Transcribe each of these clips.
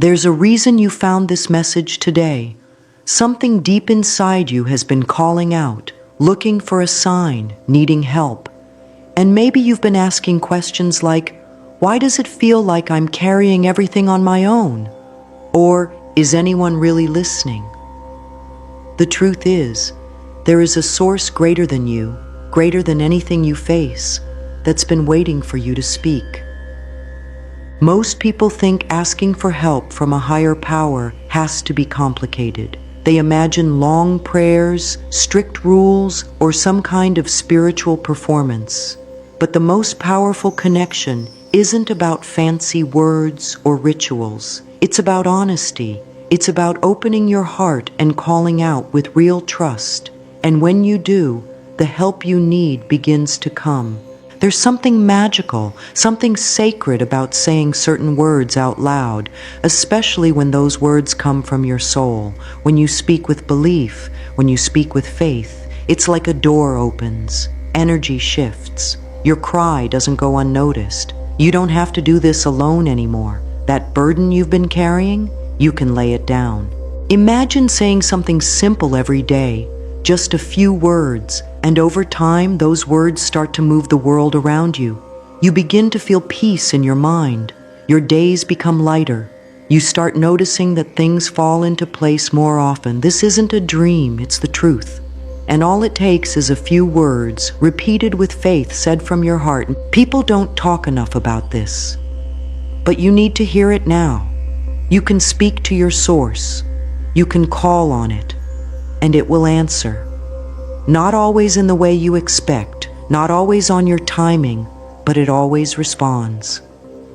There's a reason you found this message today. Something deep inside you has been calling out, looking for a sign, needing help. And maybe you've been asking questions like, why does it feel like I'm carrying everything on my own? Or, is anyone really listening? The truth is, there is a source greater than you, greater than anything you face, that's been waiting for you to speak. Most people think asking for help from a higher power has to be complicated. They imagine long prayers, strict rules, or some kind of spiritual performance. But the most powerful connection isn't about fancy words or rituals. It's about honesty. It's about opening your heart and calling out with real trust. And when you do, the help you need begins to come. There's something magical, something sacred about saying certain words out loud, especially when those words come from your soul. When you speak with belief, when you speak with faith, it's like a door opens, energy shifts. Your cry doesn't go unnoticed. You don't have to do this alone anymore. That burden you've been carrying, you can lay it down. Imagine saying something simple every day, just a few words, and over time, those words start to move the world around you. You begin to feel peace in your mind. Your days become lighter. You start noticing that things fall into place more often. This isn't a dream, it's the truth. And all it takes is a few words, repeated with faith, said from your heart. People don't talk enough about this, but you need to hear it now. You can speak to your source. You can call on it, and it will answer. Not always in the way you expect, not always on your timing, but it always responds.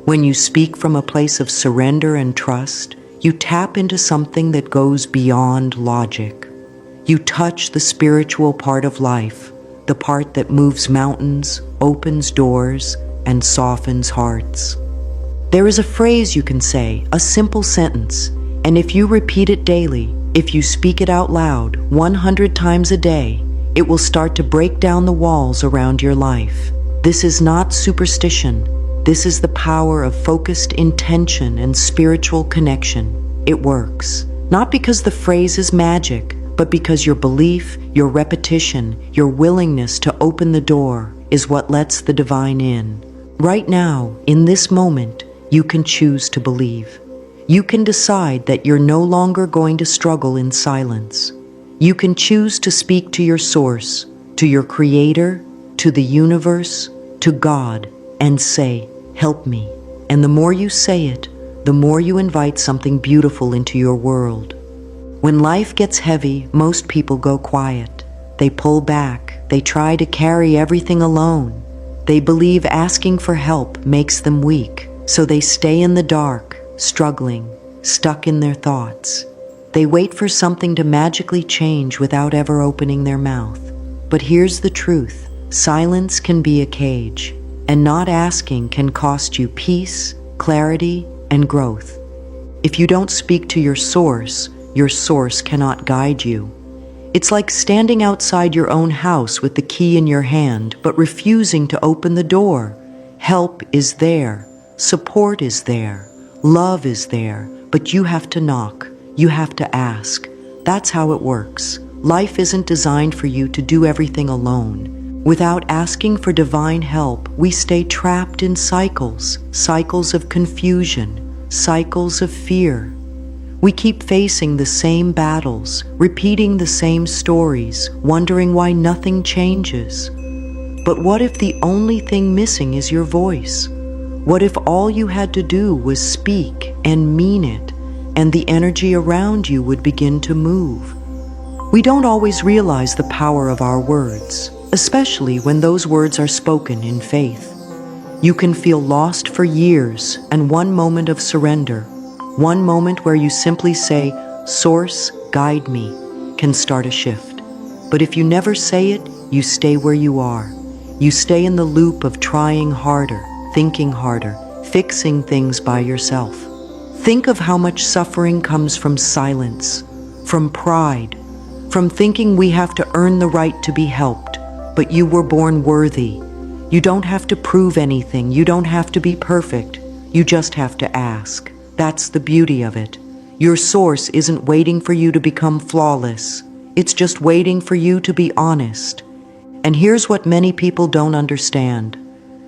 When you speak from a place of surrender and trust, you tap into something that goes beyond logic. You touch the spiritual part of life, the part that moves mountains, opens doors, and softens hearts. There is a phrase you can say, a simple sentence, and if you repeat it daily, if you speak it out loud 100 times a day, it will start to break down the walls around your life. This is not superstition. This is the power of focused intention and spiritual connection. It works. Not because the phrase is magic, but because your belief, your repetition, your willingness to open the door is what lets the divine in. Right now, in this moment, you can choose to believe. You can decide that you're no longer going to struggle in silence. You can choose to speak to your source, to your creator, to the universe, to God, and say, help me. And the more you say it, the more you invite something beautiful into your world. When life gets heavy, most people go quiet. They pull back. They try to carry everything alone. They believe asking for help makes them weak, so they stay in the dark, struggling, stuck in their thoughts. They wait for something to magically change without ever opening their mouth. But here's the truth. Silence can be a cage, and not asking can cost you peace, clarity, and growth. If you don't speak to your source cannot guide you. It's like standing outside your own house with the key in your hand, but refusing to open the door. Help is there. Support is there. Love is there. But you have to knock. You have to ask. That's how it works. Life isn't designed for you to do everything alone. Without asking for divine help, we stay trapped in cycles of confusion, cycles of fear. We keep facing the same battles, repeating the same stories, wondering why nothing changes. But what if the only thing missing is your voice? What if all you had to do was speak and mean it, and the energy around you would begin to move? We don't always realize the power of our words, especially when those words are spoken in faith. You can feel lost for years, and one moment of surrender, one moment where you simply say, "Source, guide me," can start a shift. But if you never say it, you stay where you are. You stay in the loop of trying harder, thinking harder, fixing things by yourself. Think of how much suffering comes from silence, from pride, from thinking we have to earn the right to be helped. But you were born worthy. You don't have to prove anything. You don't have to be perfect. You just have to ask. That's the beauty of it. Your source isn't waiting for you to become flawless. It's just waiting for you to be honest. And here's what many people don't understand.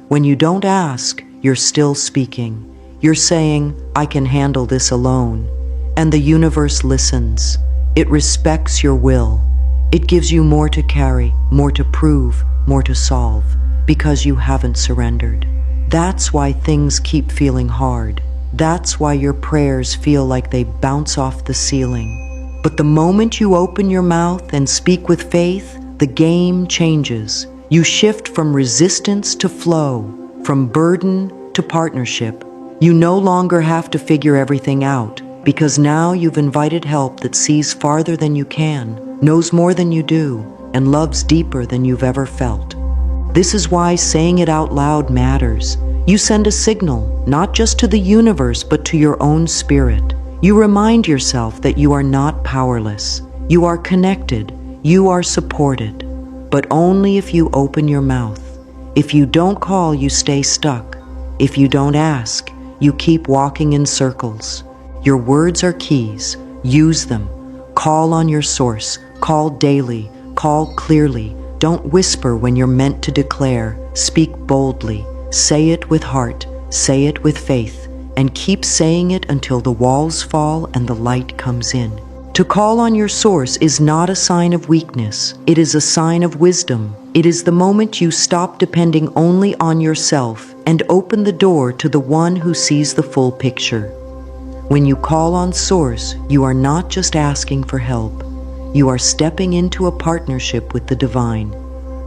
When you don't ask, you're still speaking. You're saying, I can handle this alone. And the universe listens. It respects your will. It gives you more to carry, more to prove, more to solve, because you haven't surrendered. That's why things keep feeling hard. That's why your prayers feel like they bounce off the ceiling. But the moment you open your mouth and speak with faith, the game changes. You shift from resistance to flow, from burden to partnership. You no longer have to figure everything out, because now you've invited help that sees farther than you can, knows more than you do, and loves deeper than you've ever felt. This is why saying it out loud matters. You send a signal, not just to the universe, but to your own spirit. You remind yourself that you are not powerless. You are connected. You are supported. But only if you open your mouth. If you don't call, you stay stuck. If you don't ask, you keep walking in circles. Your words are keys. Use them. Call on your source. Call daily. Call clearly. Don't whisper when you're meant to declare. Speak boldly. Say it with heart. Say it with faith. And keep saying it until the walls fall and the light comes in. To call on your source is not a sign of weakness. It is a sign of wisdom. It is the moment you stop depending only on yourself and open the door to the one who sees the full picture. When you call on Source, you are not just asking for help. You are stepping into a partnership with the divine.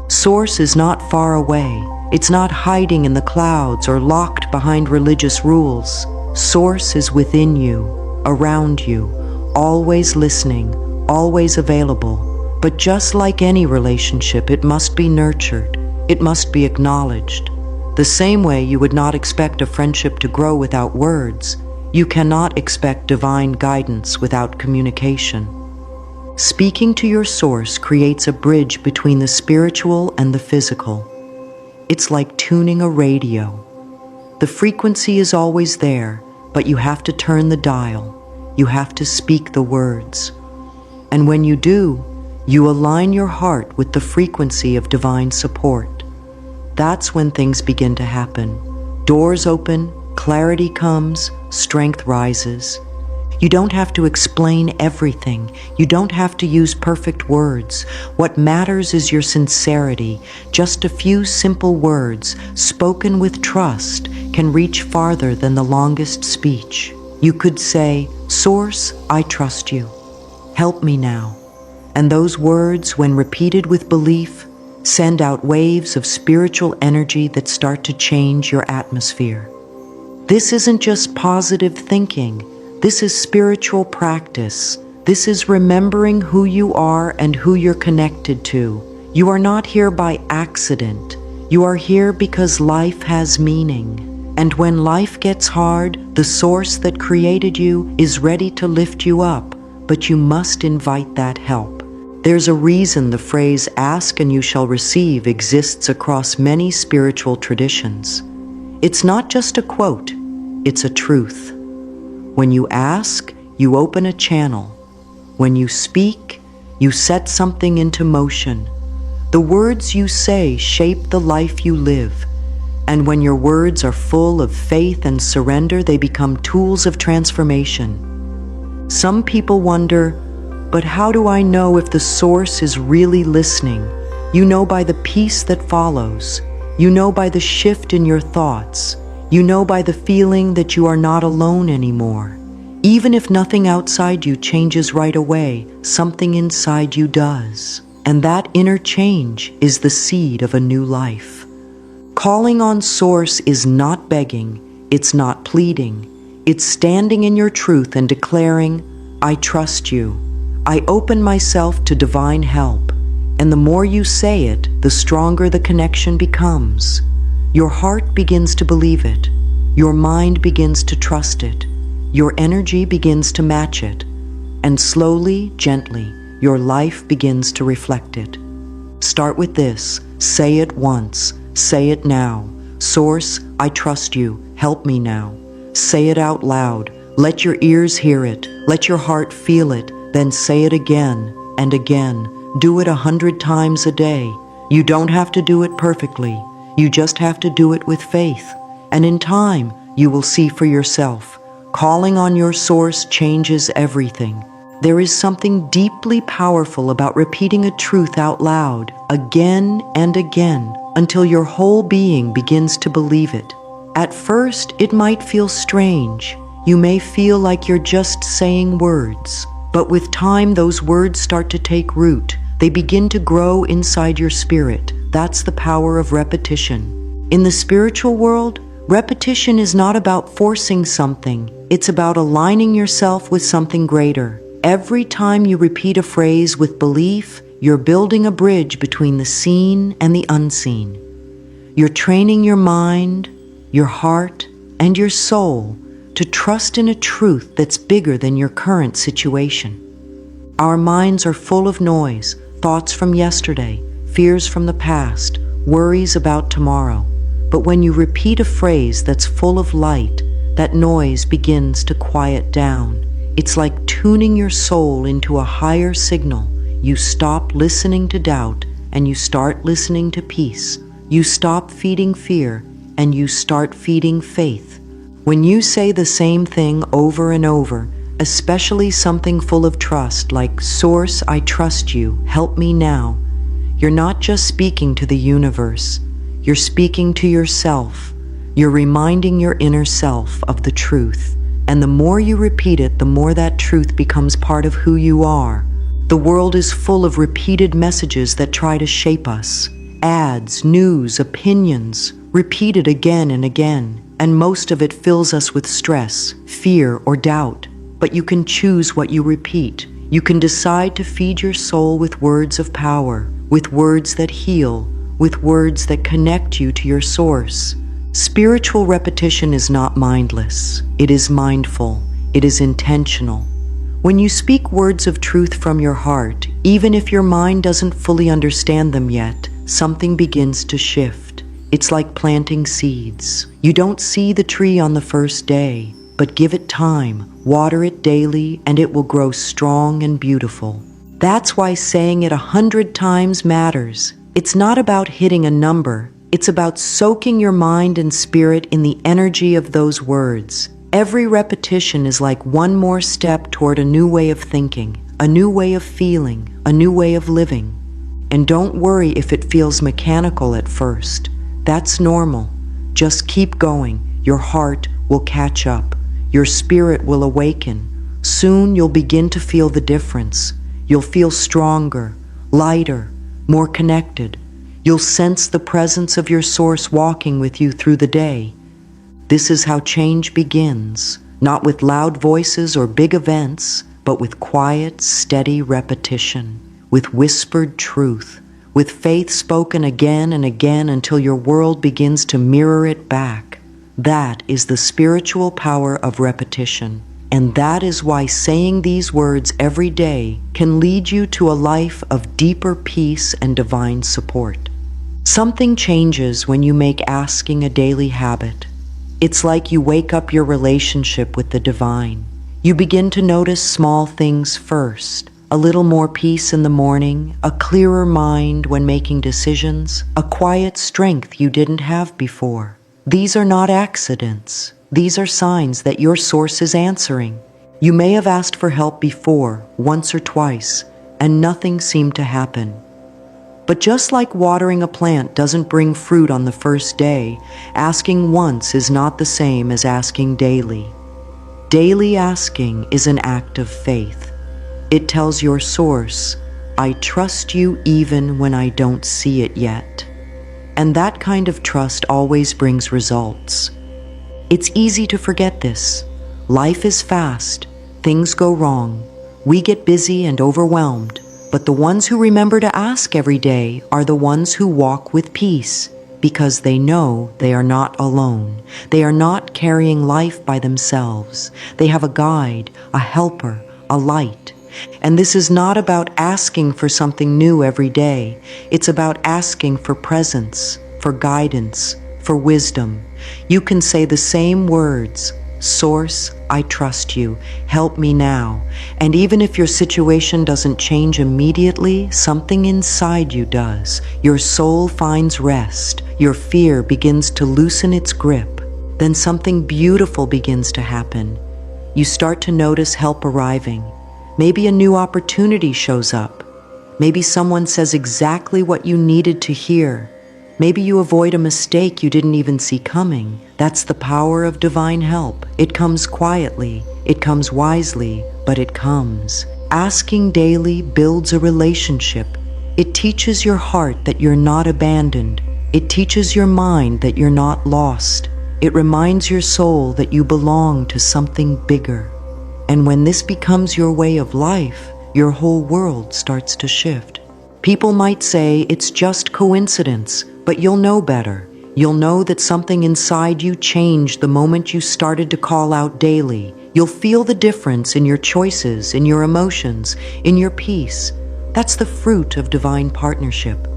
Source is not far away. It's not hiding in the clouds or locked behind religious rules. Source is within you, around you, always listening, always available. But just like any relationship, it must be nurtured. It must be acknowledged. The same way you would not expect a friendship to grow without words, you cannot expect divine guidance without communication. Speaking to your source creates a bridge between the spiritual and the physical. It's like tuning a radio. The frequency is always there, but you have to turn the dial. You have to speak the words. And when you do, you align your heart with the frequency of divine support. That's when things begin to happen. Doors open, clarity comes, strength rises. You don't have to explain everything. You don't have to use perfect words. What matters is your sincerity. Just a few simple words, spoken with trust, can reach farther than the longest speech. You could say, Source, I trust you. Help me now. And those words, when repeated with belief, send out waves of spiritual energy that start to change your atmosphere. This isn't just positive thinking. This is spiritual practice. This is remembering who you are and who you're connected to. You are not here by accident. You are here because life has meaning. And when life gets hard, the source that created you is ready to lift you up, but you must invite that help. There's a reason the phrase "ask and you shall receive" exists across many spiritual traditions. It's not just a quote, it's a truth. When you ask, you open a channel. When you speak, you set something into motion. The words you say shape the life you live. And when your words are full of faith and surrender, they become tools of transformation. Some people wonder, but how do I know if the source is really listening? You know by the peace that follows. You know by the shift in your thoughts. You know by the feeling that you are not alone anymore. Even if nothing outside you changes right away, something inside you does. And that inner change is the seed of a new life. Calling on Source is not begging, it's not pleading. It's standing in your truth and declaring, I trust you. I open myself to divine help. And the more you say it, the stronger the connection becomes. Your heart begins to believe it. Your mind begins to trust it. Your energy begins to match it. And slowly, gently, your life begins to reflect it. Start with this. Say it once. Say it now. Source, I trust you. Help me now. Say it out loud. Let your ears hear it. Let your heart feel it. Then say it again and again. Do it 100 times a day. You don't have to do it perfectly. You just have to do it with faith. And in time, you will see for yourself. Calling on your source changes everything. There is something deeply powerful about repeating a truth out loud, again and again, until your whole being begins to believe it. At first, it might feel strange. You may feel like you're just saying words. But with time, those words start to take root. They begin to grow inside your spirit. That's the power of repetition. In the spiritual world, repetition is not about forcing something. It's about aligning yourself with something greater. Every time you repeat a phrase with belief, you're building a bridge between the seen and the unseen. You're training your mind, your heart, and your soul to trust in a truth that's bigger than your current situation. Our minds are full of noise, thoughts from yesterday, fears from the past, worries about tomorrow. But when you repeat a phrase that's full of light, that noise begins to quiet down. It's like tuning your soul into a higher signal. You stop listening to doubt and you start listening to peace. You stop feeding fear and you start feeding faith. When you say the same thing over and over, especially something full of trust like, "Source, I trust you, help me now," you're not just speaking to the universe, you're speaking to yourself. You're reminding your inner self of the truth. And the more you repeat it, the more that truth becomes part of who you are. The world is full of repeated messages that try to shape us. Ads, news, opinions, repeated again and again. And most of it fills us with stress, fear, or doubt. But you can choose what you repeat. You can decide to feed your soul with words of power, with words that heal, with words that connect you to your source. Spiritual repetition is not mindless. It is mindful. It is intentional. When you speak words of truth from your heart, even if your mind doesn't fully understand them yet, something begins to shift. It's like planting seeds. You don't see the tree on the first day, but give it time, water it daily, and it will grow strong and beautiful. That's why saying it 100 times matters. It's not about hitting a number. It's about soaking your mind and spirit in the energy of those words. Every repetition is like one more step toward a new way of thinking, a new way of feeling, a new way of living. And don't worry if it feels mechanical at first. That's normal. Just keep going. Your heart will catch up. Your spirit will awaken. Soon you'll begin to feel the difference. You'll feel stronger, lighter, more connected. You'll sense the presence of your source walking with you through the day. This is how change begins, not with loud voices or big events, but with quiet, steady repetition, with whispered truth, with faith spoken again and again until your world begins to mirror it back. That is the spiritual power of repetition. And that is why saying these words every day can lead you to a life of deeper peace and divine support. Something changes when you make asking a daily habit. It's like you wake up your relationship with the divine. You begin to notice small things first. A little more peace in the morning, a clearer mind when making decisions, a quiet strength you didn't have before. These are not accidents. These are signs that your source is answering. You may have asked for help before, once or twice, and nothing seemed to happen. But just like watering a plant doesn't bring fruit on the first day, asking once is not the same as asking daily. Daily asking is an act of faith. It tells your source, "I trust you even when I don't see it yet." And that kind of trust always brings results. It's easy to forget this. Life is fast. Things go wrong. We get busy and overwhelmed. But the ones who remember to ask every day are the ones who walk with peace, because they know they are not alone. They are not carrying life by themselves. They have a guide, a helper, a light. And this is not about asking for something new every day. It's about asking for presence, for guidance, for wisdom. You can say the same words, Source, I trust you. Help me now. And even if your situation doesn't change immediately, something inside you does. Your soul finds rest. Your fear begins to loosen its grip. Then something beautiful begins to happen. You start to notice help arriving. Maybe a new opportunity shows up. Maybe someone says exactly what you needed to hear. Maybe you avoid a mistake you didn't even see coming. That's the power of divine help. It comes quietly, it comes wisely, but it comes. Asking daily builds a relationship. It teaches your heart that you're not abandoned. It teaches your mind that you're not lost. It reminds your soul that you belong to something bigger. And when this becomes your way of life, your whole world starts to shift. People might say it's just coincidence, but you'll know better. You'll know that something inside you changed the moment you started to call out daily. You'll feel the difference in your choices, in your emotions, in your peace. That's the fruit of divine partnership.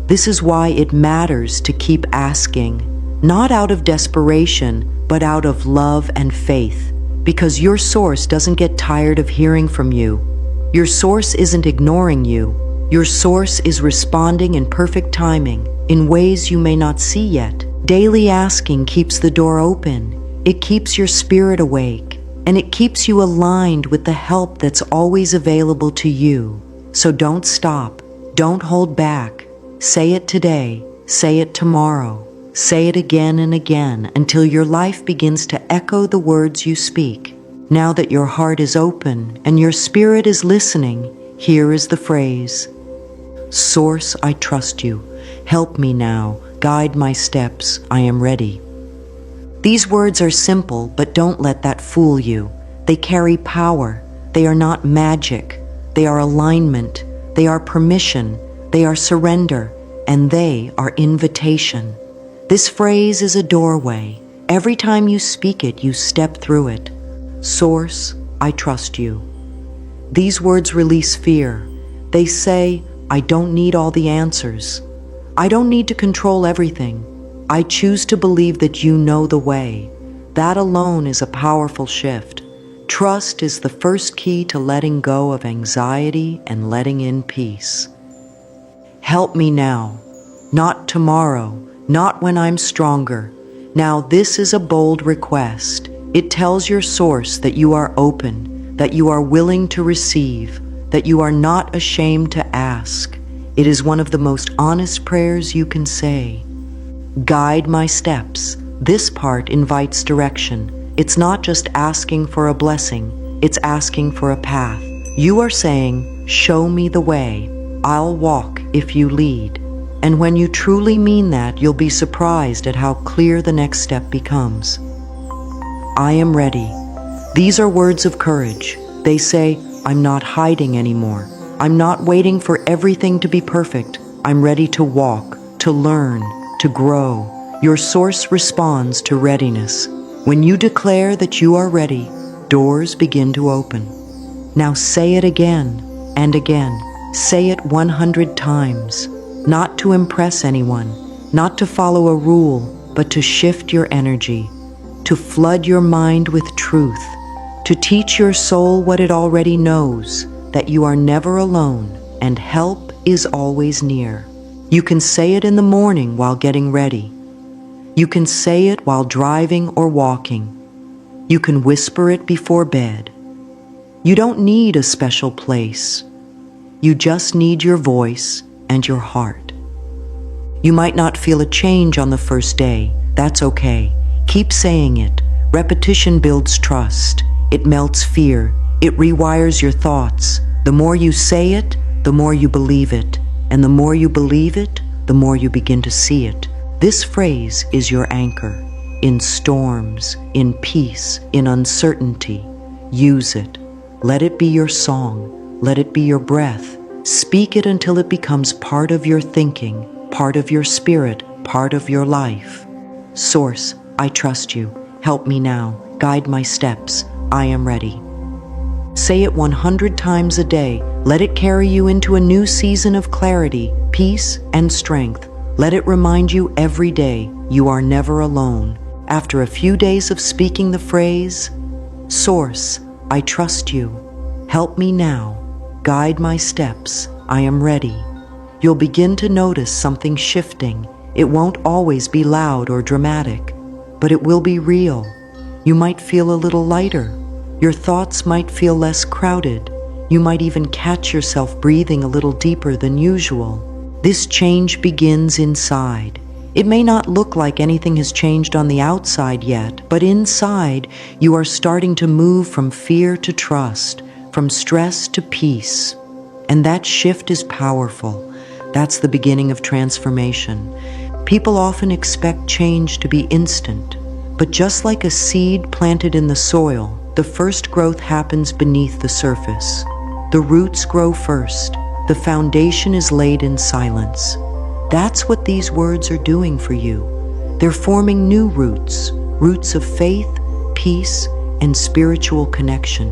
This is why it matters to keep asking, not out of desperation, but out of love and faith. Because your source doesn't get tired of hearing from you. Your source isn't ignoring you. Your source is responding in perfect timing, in ways you may not see yet. Daily asking keeps the door open. It keeps your spirit awake, and it keeps you aligned with the help that's always available to you. So don't stop. Don't hold back. Say it today. Say it tomorrow. Say it again and again until your life begins to echo the words you speak. Now that your heart is open and your spirit is listening, here is the phrase, Source, I trust you. Help me now. Guide my steps. I am ready. These words are simple, but don't let that fool you. They carry power. They are not magic. They are alignment. They are permission. They are surrender. And they are invitation. This phrase is a doorway. Every time you speak it, you step through it. Source, I trust you. These words release fear. They say, I don't need all the answers. I don't need to control everything. I choose to believe that you know the way. That alone is a powerful shift. Trust is the first key to letting go of anxiety and letting in peace. Help me now, not tomorrow, not when I'm stronger. Now this is a bold request. It tells your source that you are open, that you are willing to receive, that you are not ashamed to ask. It is one of the most honest prayers you can say. Guide my steps. This part invites direction. It's not just asking for a blessing, it's asking for a path. You are saying, show me the way. I'll walk if you lead. And when you truly mean that, you'll be surprised at how clear the next step becomes. I am ready. These are words of courage. They say, I'm not hiding anymore. I'm not waiting for everything to be perfect. I'm ready to walk, to learn, to grow. Your source responds to readiness. When you declare that you are ready, doors begin to open. Now say it again and again. Say it 100 times. Not to impress anyone, not to follow a rule, but to shift your energy, to flood your mind with truth, to teach your soul what it already knows, that you are never alone and help is always near. You can say it in the morning while getting ready. You can say it while driving or walking. You can whisper it before bed. You don't need a special place. You just need your voice and your heart. You might not feel a change on the first day. That's okay. Keep saying it. Repetition builds trust. It melts fear. It rewires your thoughts. The more you say it, the more you believe it. And the more you believe it, the more you begin to see it. This phrase is your anchor. In storms, in peace, in uncertainty, use it. Let it be your song. Let it be your breath. Speak it until it becomes part of your thinking, part of your spirit, part of your life. Source, I trust you. Help me now. Guide my steps. I am ready. Say it 100 times a day. Let it carry you into a new season of clarity, peace, and strength. Let it remind you every day you are never alone. After a few days of speaking the phrase, "Source, I trust you. Help me now. Guide my steps. I am ready," you'll begin to notice something shifting. It won't always be loud or dramatic, but it will be real. You might feel a little lighter. Your thoughts might feel less crowded. You might even catch yourself breathing a little deeper than usual. This change begins inside. It may not look like anything has changed on the outside yet, but inside, you are starting to move from fear to trust, from stress to peace. And that shift is powerful. That's the beginning of transformation. People often expect change to be instant, but just like a seed planted in the soil, the first growth happens beneath the surface. The roots grow first. The foundation is laid in silence. That's what these words are doing for you. They're forming new roots, roots of faith, peace, and spiritual connection.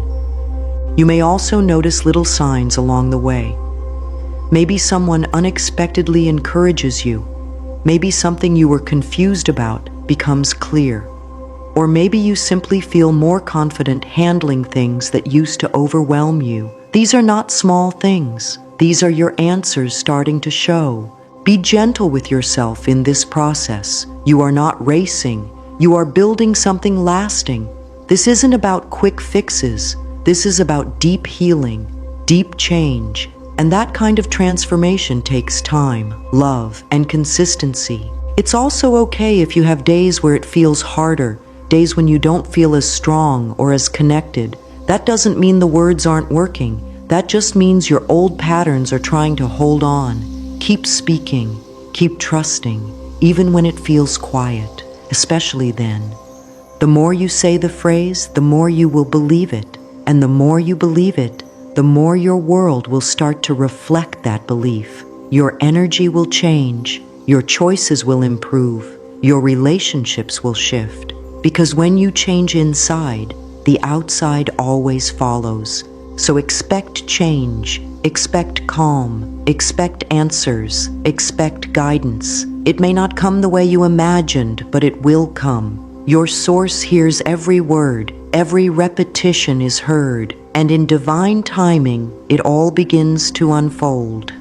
You may also notice little signs along the way. Maybe someone unexpectedly encourages you. Maybe something you were confused about becomes clear. Or maybe you simply feel more confident handling things that used to overwhelm you. These are not small things. These are your answers starting to show. Be gentle with yourself in this process. You are not racing. You are building something lasting. This isn't about quick fixes. This is about deep healing, deep change. And that kind of transformation takes time, love, and consistency. It's also okay if you have days where it feels harder, days when you don't feel as strong or as connected. That doesn't mean the words aren't working. That just means your old patterns are trying to hold on. Keep speaking, keep trusting, even when it feels quiet, especially then. The more you say the phrase, the more you will believe it. And the more you believe it, the more your world will start to reflect that belief. Your energy will change, your choices will improve, your relationships will shift. Because when you change inside, the outside always follows. So expect change, expect calm, expect answers, expect guidance. It may not come the way you imagined, but it will come. Your source hears every word, every repetition is heard, and in divine timing, it all begins to unfold.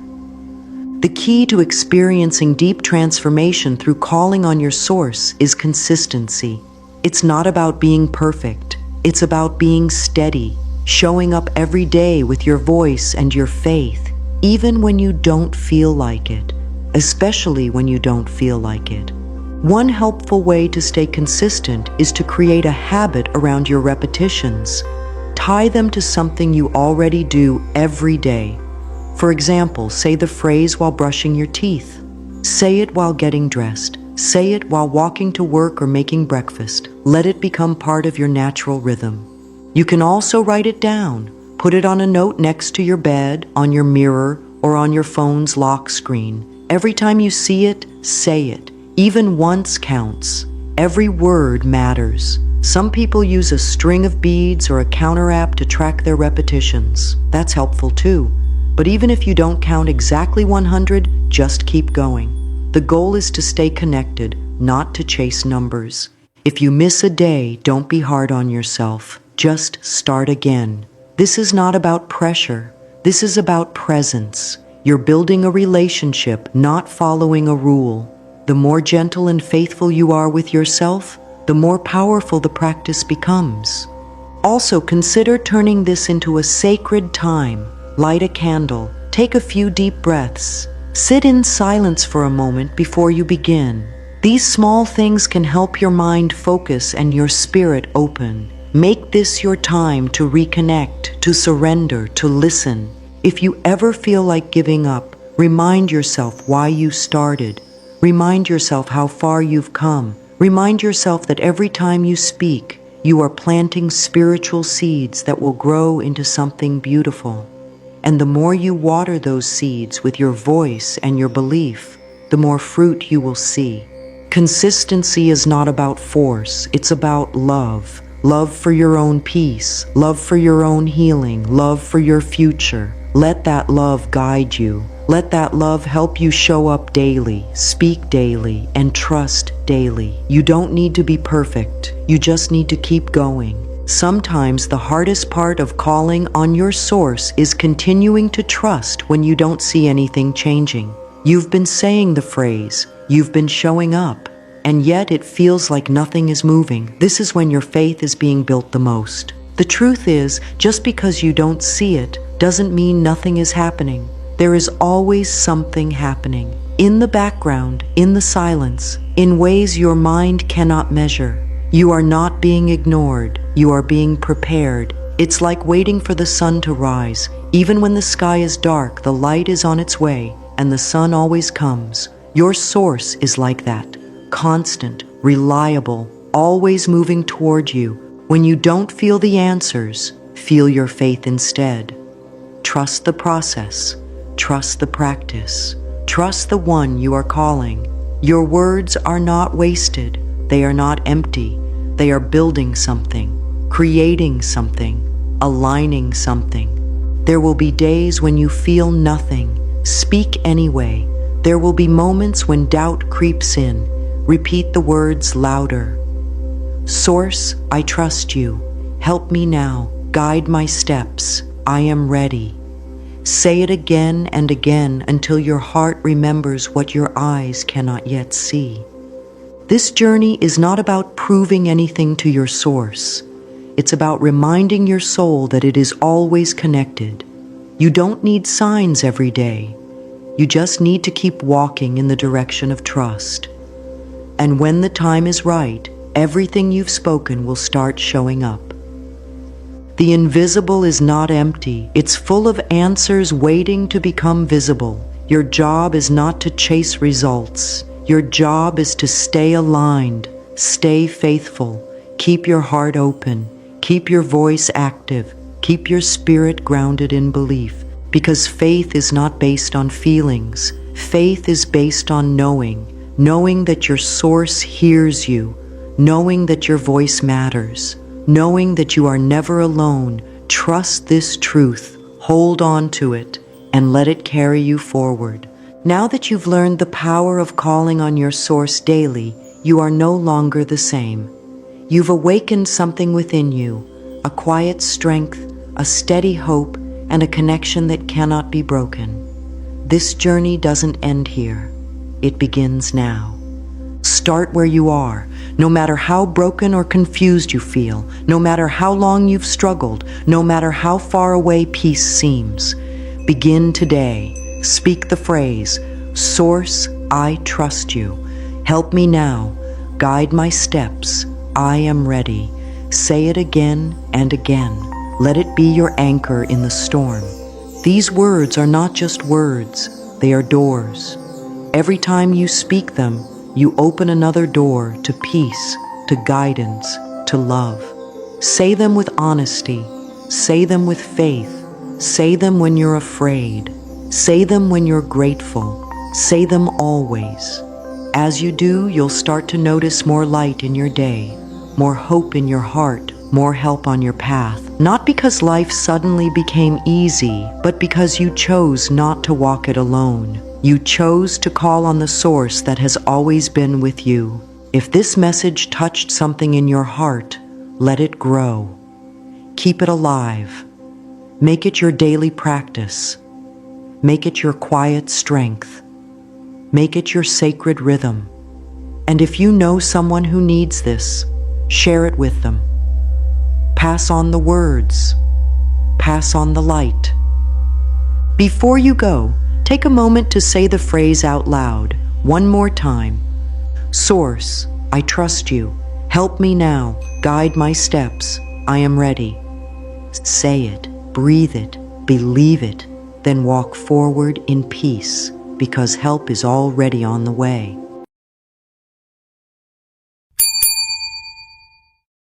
The key to experiencing deep transformation through calling on your source is consistency. It's not about being perfect. It's about being steady, showing up every day with your voice and your faith, even when you don't feel like it, especially when you don't feel like it. One helpful way to stay consistent is to create a habit around your repetitions. Tie them to something you already do every day. For example, say the phrase while brushing your teeth. Say it while getting dressed. Say it while walking to work or making breakfast. Let it become part of your natural rhythm. You can also write it down. Put it on a note next to your bed, on your mirror, or on your phone's lock screen. Every time you see it, say it. Even once counts. Every word matters. Some people use a string of beads or a counter app to track their repetitions. That's helpful too. But even if you don't count exactly 100, just keep going. The goal is to stay connected, not to chase numbers. If you miss a day, don't be hard on yourself. Just start again. This is not about pressure. This is about presence. You're building a relationship, not following a rule. The more gentle and faithful you are with yourself, the more powerful the practice becomes. Also, consider turning this into a sacred time. Light a candle, take a few deep breaths, sit in silence for a moment before you begin. These small things can help your mind focus and your spirit open. Make this your time to reconnect, to surrender, to listen. If you ever feel like giving up, remind yourself why you started. Remind yourself how far you've come. Remind yourself that every time you speak, you are planting spiritual seeds that will grow into something beautiful. And the more you water those seeds with your voice and your belief, the more fruit you will see. Consistency is not about force, it's about love. Love for your own peace, love for your own healing, love for your future. Let that love guide you. Let that love help you show up daily, speak daily, and trust daily. You don't need to be perfect. You just need to keep going. Sometimes the hardest part of calling on your source is continuing to trust when you don't see anything changing. You've been saying the phrase, you've been showing up, and yet it feels like nothing is moving. This is when your faith is being built the most. The truth is, just because you don't see it doesn't mean nothing is happening. There is always something happening. In the background, in the silence, in ways your mind cannot measure. You are not being ignored. You are being prepared. It's like waiting for the sun to rise. Even when the sky is dark, the light is on its way, and the sun always comes. Your source is like that. Constant, reliable, always moving toward you. When you don't feel the answers, feel your faith instead. Trust the process. Trust the practice. Trust the one you are calling. Your words are not wasted. They are not empty. They are building something, creating something, aligning something. There will be days when you feel nothing. Speak anyway. There will be moments when doubt creeps in. Repeat the words louder. Source, I trust you. Help me now. Guide my steps. I am ready. Say it again and again until your heart remembers what your eyes cannot yet see. This journey is not about proving anything to your source. It's about reminding your soul that it is always connected. You don't need signs every day. You just need to keep walking in the direction of trust. And when the time is right, everything you've spoken will start showing up. The invisible is not empty. It's full of answers waiting to become visible. Your job is not to chase results. Your job is to stay aligned, stay faithful, keep your heart open, keep your voice active, keep your spirit grounded in belief. Because faith is not based on feelings. Faith is based on knowing that your source hears you, knowing that your voice matters, knowing that you are never alone. Trust this truth, hold on to it, and let it carry you forward. Now that you've learned the power of calling on your source daily, you are no longer the same. You've awakened something within you, a quiet strength, a steady hope, and a connection that cannot be broken. This journey doesn't end here. It begins now. Start where you are. No matter how broken or confused you feel, no matter how long you've struggled, no matter how far away peace seems, begin today. Speak the phrase, Source, I trust you. Help me now. Guide my steps. I am ready. Say it again and again. Let it be your anchor in the storm. These words are not just words, they are doors. Every time you speak them, you open another door to peace, to guidance, to love. Say them with honesty. Say them with faith. Say them when you're afraid. Say them when you're grateful. Say them always. As you do, you'll start to notice more light in your day, more hope in your heart, more help on your path. Not because life suddenly became easy, but because you chose not to walk it alone. You chose to call on the source that has always been with you. If this message touched something in your heart, let it grow. Keep it alive. Make it your daily practice. Make it your quiet strength. Make it your sacred rhythm. And if you know someone who needs this, share it with them. Pass on the words. Pass on the light. Before you go, take a moment to say the phrase out loud, one more time. Source, I trust you. Help me now. Guide my steps. I am ready. Say it, breathe it, believe it, then walk forward in peace, because help is already on the way.